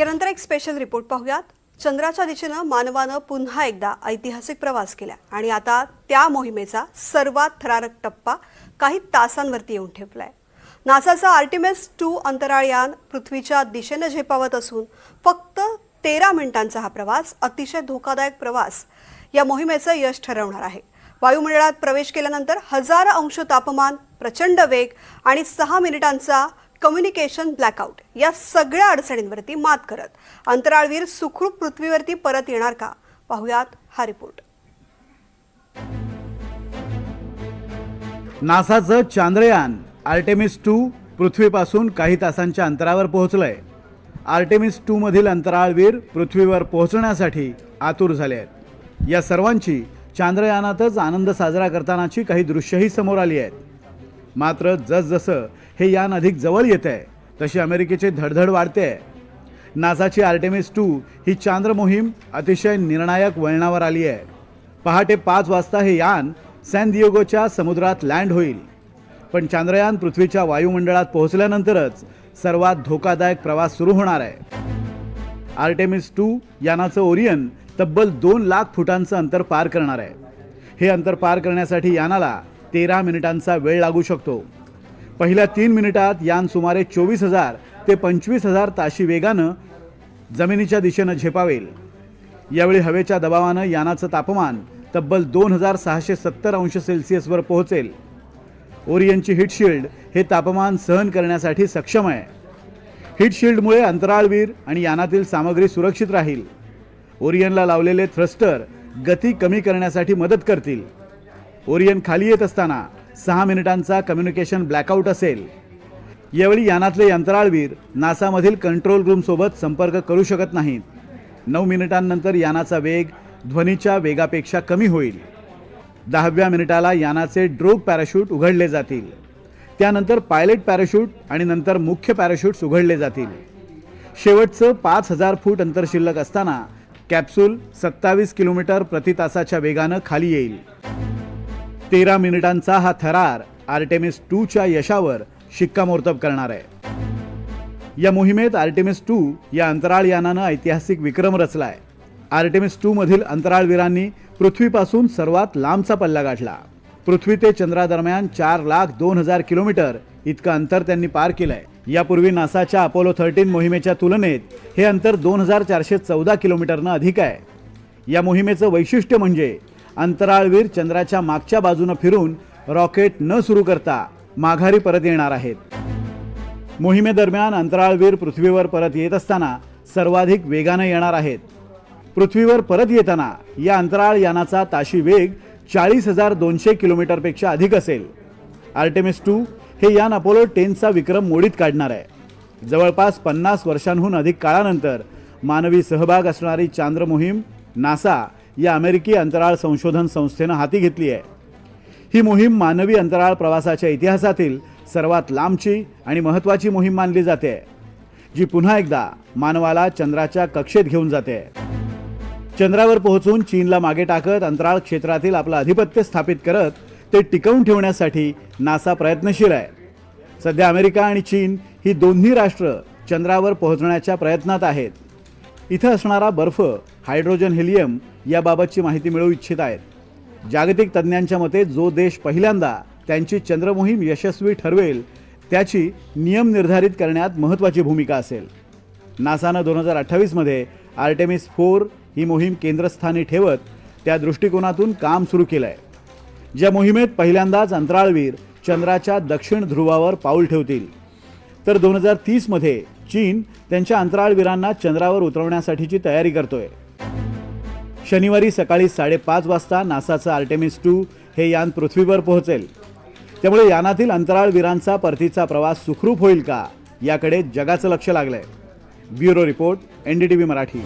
यानंतर एक special report पाहूयात। चंद्राच्या दिशेने मानवाने पुन्हा एकदा ऐतिहासिक प्रवास केला आणि आता त्या मोहिमेचा सर्वात थरारक टप्पा काही तासांवरती येऊन ठेपलाय। नासाचा आर्टेमिस 2 अंतराळयान पृथ्वीच्या दिशेने झेपावत असून फक्त 13 मिनिटांचा हा प्रवास अतिशय धोकादायक प्रवास या मोहिमेचं यश ठरवणार आहे। वायुमंडळात प्रवेश केल्यानंतर हजारो अंश तापमान, प्रचंड वेग आणि 6 मिनिटांचा कम्युनिकेशन ब्लॅकआउट या सगळ्या अडचणींवरती मात करत अंतराळवीर सुखरूप पृथ्वीवरती परत येणार का, पाहूयात हा रिपोर्ट। नासाचं चांद्रयान आर्टेमिस 2 पृथ्वीपासून काही तासांच्या अंतरावर पोहोचलंय। आर्टेमिस 2 मधील अंतराळवीर पृथ्वीवर पोहोचण्यासाठी आतुर झाले आहेत। या सर्वांची चांद्रयानातच आनंद साजरा करतानाची काही दृश्यही समोर आली आहेत। मात्र जसजसं हे यान अधिक जवळ येते तशी अमेरिकेची धडधड वाढते। नासाची आर्टेमिस 2 ही चांद्र मोहीम अतिशय निर्णायक वळणावर आली आहे। पहाटे 5 वाजता हे यान सॅन दिएगोच्या समुद्रात लँड होईल। पण चांद्रयान पृथ्वीच्या वायुमंडळात पोहोचल्यानंतरच सर्वात धोकादायक प्रवास सुरू होणार आहे। आर्टेमिस 2 यानाचं ओरियन तब्बल 2 लाख फुटांचं अंतर पार करणार आहे। हे अंतर पार करण्यासाठी यानाला 13 मिनिटांचा वेळ लागू शकतो। पहिल्या 3 मिनिटात यान सुमारे 24,000 ते 25,000 ताशी वेगानं जमिनीच्या दिशेनं झेपावेल। यावेळी हवेच्या दबावानं यानाचं तापमान तब्बल 2670 अंश सेल्सिअसवर पोहोचेल। ओरियनची हीट शील्ड हे तापमान सहन करण्यासाठी सक्षम आहे। हीट शील्डमुळे अंतराळवीर आणि यानातील सामग्री सुरक्षित राहील। ओरियनला लावलेले थ्रस्टर गती कमी करण्यासाठी मदत करतील। ओरियन खाली येत असताना 6 मिनिटांचा कम्युनिकेशन ब्लॅकआउट असेल। यावेळी यानातले अंतराळवीर नासामधील कंट्रोल रूम सोबत संपर्क करू शकत नाहीत। 9 मिनिटांनंतर यानाचा वेग ध्वनीच्या वेगापेक्षा कमी होईल। 10व्या मिनिटाला यानाचे ड्रोग पॅराशूट उघडले जातील। त्यानंतर पायलट पॅराशूट आणि नंतर मुख्य पॅराशूट्स उघडले जातील। शेवटचं 5000 फूट अंतर शिल्लक असताना कॅप्सूल 27 किलोमीटर प्रति तासाच्या वेगानं खाली येईल। 13 मिनिटांचा हा थरार आर्टेमिस 2 च्या यशावर शिक्कामोर्तब करणार आहे। या मोहिमेत आर्टेमिस 2 या अंतराळयानानं ऐतिहासिक विक्रम रचलाय। आर्टेमिस 2 मधील अंतराळवीरांनी पृथ्वीपासून सर्वात लांबचा पल्ला गाठला। पृथ्वी ते चंद्रादरम्यान 4,02,000 किलोमीटर इतकं अंतर त्यांनी पार केलंय। यापूर्वी नासाच्या अपोलो 13 मोहिमेच्या तुलनेत हे अंतर 2414 किलोमीटरनं अधिक आहे। या मोहिमेचं वैशिष्ट्य म्हणजे अंतराळवीर चंद्राच्या मागच्या बाजूने फिरून रॉकेट न सुरू करता माघारी परत येणार आहेत। मोहिमेदरम्यान अंतराळवीर पृथ्वीवर परत येत असताना सर्वाधिक वेगाने येणार आहेत। पृथ्वीवर परत येताना या अंतराळयानाचा ताशी वेग 40,200 किलोमीटरपेक्षा अधिक असेल। आर्टेमिस 2 हे यान अपोलो 10 चा विक्रम मोडीत काढणार आहे। जवळपास 50 वर्षांहून अधिक काळानंतर मानवी सहभाग असणारी चांद्र मोहीम नासा या अमेरिकी अंतराळ संशोधन संस्थेनं हाती घेतली आहे। ही मोहीम मानवी अंतराळ प्रवासाच्या इतिहासातील सर्वात लांबची आणि महत्त्वाची मोहीम मानली जाते, जी पुन्हा एकदा मानवाला चंद्राच्या कक्षेत घेऊन जाते। चंद्रावर पोहोचून चीनला मागे टाकत अंतराळ क्षेत्रातील आपलं आधिपत्य स्थापित करत ते टिकवून ठेवण्यासाठी नासा प्रयत्नशील आहे। सध्या अमेरिका आणि चीन ही दोन्ही राष्ट्र चंद्रावर पोहोचण्याच्या प्रयत्नात आहेत। इथं असणारा बर्फ, हायड्रोजन, हेलियम याबाबतची माहिती मिळवू इच्छित आहेत। जागतिक तज्ज्ञांच्या मते जो देश पहिल्यांदा त्यांची चंद्र मोहीम यशस्वी ठरवेल त्याची नियम निर्धारित करण्यात महत्त्वाची भूमिका असेल। नासानं 2028 मध्ये आर्टेमिस 4 ही मोहीम केंद्रस्थानी ठेवत त्या दृष्टिकोनातून काम सुरू केलं आहे। ज्या मोहिमेत पहिल्यांदाच अंतराळवीर चंद्राच्या दक्षिण ध्रुवावर पाऊल ठेवतील। तर 2030 मध्ये चीन त्यांच्या अंतराळवीरांना चंद्रावर उतरवण्यासाठीची तयारी करतोय। शनिवारी सकाळी 5:30 वाजता नासाचं आर्टेमिस 2 हे यान पृथ्वीवर पोहोचेल। त्यामुळे यानातील अंतराळवीरांचा परतीचा प्रवास सुखरूप होईल का याकडे जगाचं लक्ष लागलंय। Bureau report, NDTV Marathi.